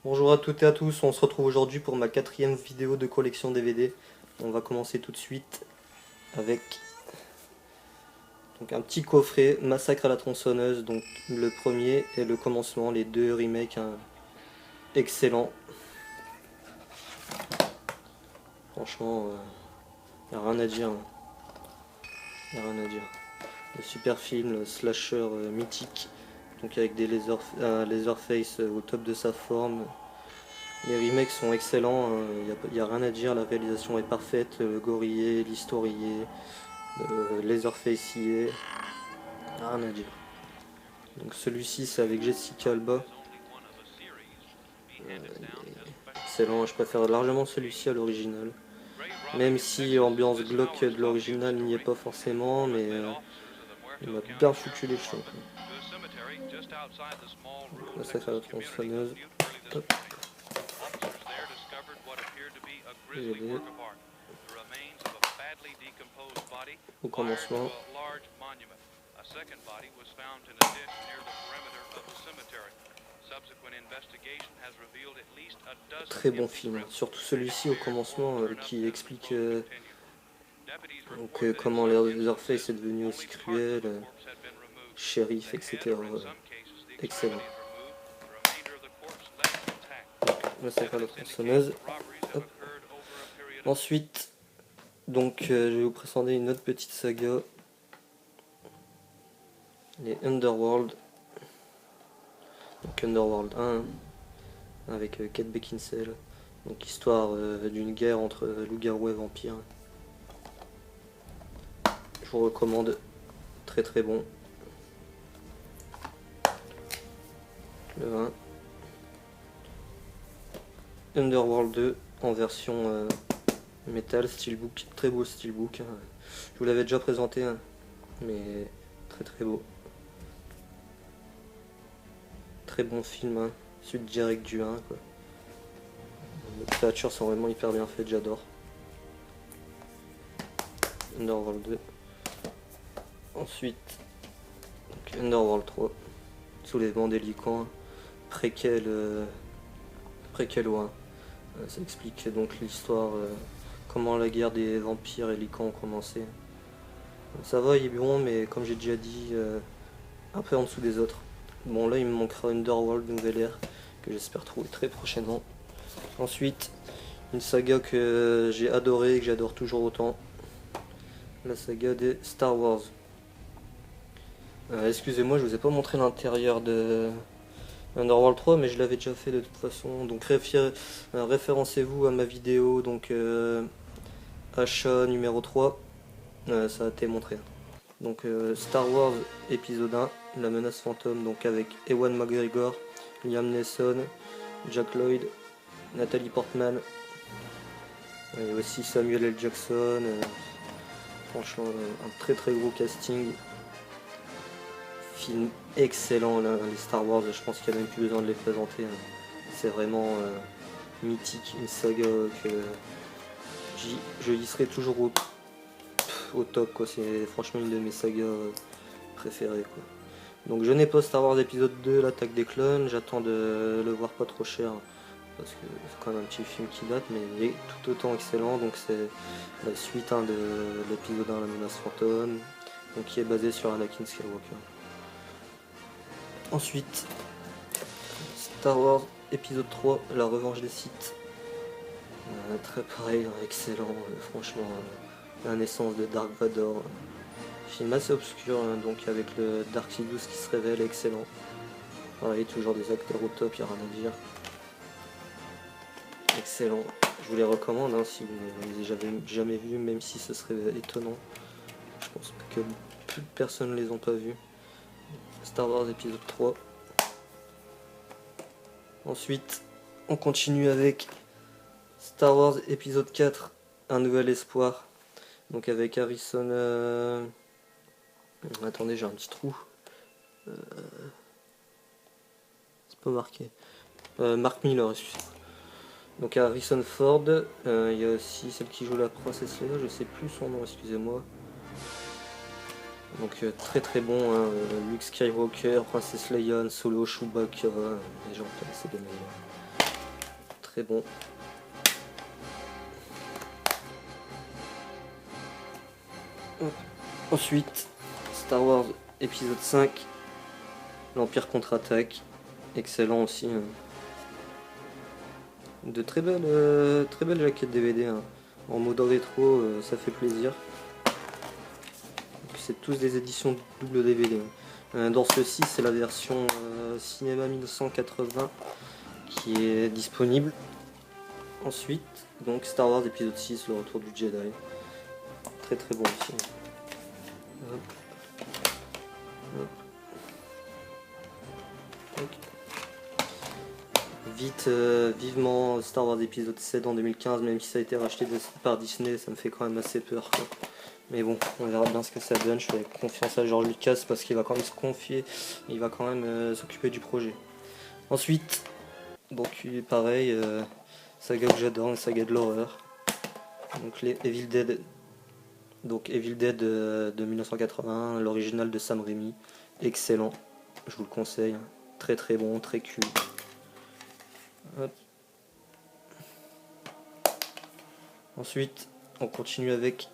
Bonjour à toutes et à tous, on se retrouve aujourd'hui pour ma 4e vidéo de collection DVD. On va commencer tout de suite avec un petit coffret Massacre à la tronçonneuse, donc le premier et le commencement, les deux remakes excellents. Franchement, y a rien à dire. Y a rien à dire. Le super film, le slasher mythique, donc avec des Leatherface au top de sa forme. Les remakes sont excellents, y a rien à dire, la réalisation est parfaite, le gorillet, l'historier, Leatherface y est, rien à dire. Donc celui-ci c'est avec Jessica Alba, excellent, je préfère largement celui-ci à l'original. Même si l'ambiance glauque de l'original n'y est pas forcément, mais il m'a bien foutu les chiens. Là ça fait la tronçonneuse. Hop. Au commencement. Très bon film, surtout celui-ci au commencement qui explique comment Leatherface est devenu aussi cruel, shérif, etc. Excellent. Là ça fait la tronçonneuse. Hop. Ensuite, je vais vous présenter une autre petite saga, les Underworld. Donc Underworld 1 avec Kate Beckinsale. Donc histoire d'une guerre entre loups-garous et vampires. Je vous recommande, très très bon. Le 1. Underworld 2 en version métal, steelbook, très beau steelbook. Je vous l'avais déjà présenté, mais très très beau. Très bon film, suite direct du 1. Quoi. Les créatures sont vraiment hyper bien faites, j'adore. Underworld 2. Ensuite, Underworld 3. Soulèvement des Lycans, préquel au 1. Ça explique donc l'histoire, comment la guerre des vampires et Lycans ont commencé. Ça va, il est bon, mais comme j'ai déjà dit, un peu en dessous des autres. Bon, là il me manquera Underworld Nouvelle Ère, que j'espère trouver très prochainement. Ensuite, une saga que j'ai adorée et que j'adore toujours autant, la saga des Star Wars. Excusez-moi, je vous ai pas montré l'intérieur de Underworld 3, mais je l'avais déjà fait de toute façon. Donc référencez-vous à ma vidéo, donc achat numéro 3, ça a été montré. Donc Star Wars épisode 1, la menace fantôme, donc avec Ewan McGregor, Liam Neeson, Jack Lloyd, Natalie Portman, et aussi Samuel L. Jackson. Franchement, un très très gros casting. Film excellent, là, les Star Wars, je pense qu'il n'y a même plus besoin de les présenter. C'est vraiment mythique, une saga que je y serai toujours au top, quoi. C'est franchement une de mes sagas préférées, quoi. Donc je n'ai pas Star Wars épisode 2, l'attaque des clones, j'attends de le voir pas trop cher, parce que c'est quand même un petit film qui date, mais il est tout autant excellent. Donc c'est la suite de l'épisode 1, la menace fantôme, donc qui est basé sur Anakin Skywalker. Ensuite, Star Wars épisode 3, la revanche des Sith. Très pareil, excellent, franchement, la naissance de Dark Vador. Film assez obscur, donc avec le Dark Sidious qui se révèle, excellent. Pareil, toujours des acteurs au top, il n'y a rien à dire. Excellent, je vous les recommande si vous ne les avez jamais vus, même si ce serait étonnant. Je pense que plus de personnes ne les ont pas vus. Star Wars épisode 3. Ensuite, on continue avec Star Wars épisode 4, Un nouvel espoir. Donc avec Harrison... Attendez, j'ai un petit trou. C'est pas marqué. Mark Miller, excusez-moi. Donc Harrison Ford, il y a aussi celle qui joue la princesse Leia, je sais plus son nom, excusez-moi. Donc très très bon, Luke Skywalker, princesse Leia, Solo, Chewbacca, les gens c'est des meilleurs. très bon. Hop. Ensuite, Star Wars épisode 5, l'Empire contre-attaque, excellent aussi. De très belles jaquettes DVD, hein. En mode rétro, ça fait plaisir. C'est tous des éditions double DVD. Dans ceci, c'est la version Cinéma 1980 qui est disponible. Ensuite, donc Star Wars épisode 6, le retour du Jedi. Très bon aussi. Hop. Hop. Okay. Vivement Star Wars épisode 7 en 2015, même si ça a été racheté par Disney, ça me fait quand même assez peur, quoi. Mais bon, on verra bien ce que ça donne. Je fais confiance à George Lucas parce qu'il va quand même se confier, il va quand même s'occuper du projet. Ensuite, donc pareil, saga que j'adore, une saga de l'horreur. Donc les Evil Dead. Donc Evil Dead de 1980, l'original de Sam Raimi, excellent, je vous le conseille, très bon, très culte. Hop. Ensuite, on continue avec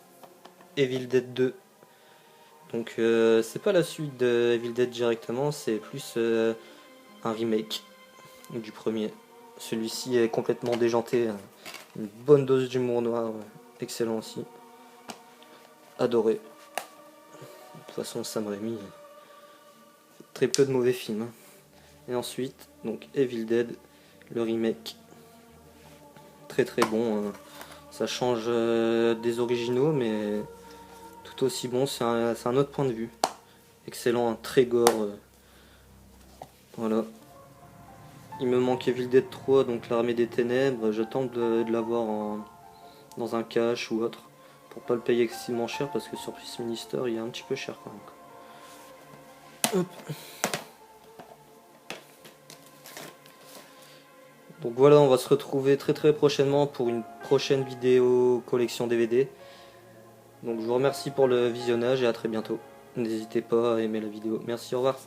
Evil Dead 2. Donc c'est pas la suite de Evil Dead directement, c'est plus un remake du premier. Celui-ci est complètement déjanté, une bonne dose d'humour noir, excellent aussi. Adoré. De toute façon, Sam Raimi, très peu de mauvais films. Et ensuite, donc Evil Dead, le remake, très bon. Ça change des originaux, mais tout aussi bon. C'est un autre point de vue. Excellent, très gore. Voilà. Il me manque Evil Dead 3, donc l'Armée des Ténèbres. Je tente de l'avoir dans un cache ou autre, pour pas le payer excessivement cher, parce que sur Peace Minister il est un petit peu cher quand même. Hop. Donc voilà, on va se retrouver très prochainement pour une prochaine vidéo collection DVD. Donc je vous remercie pour le visionnage et à très bientôt. N'hésitez pas à aimer la vidéo. Merci, au revoir.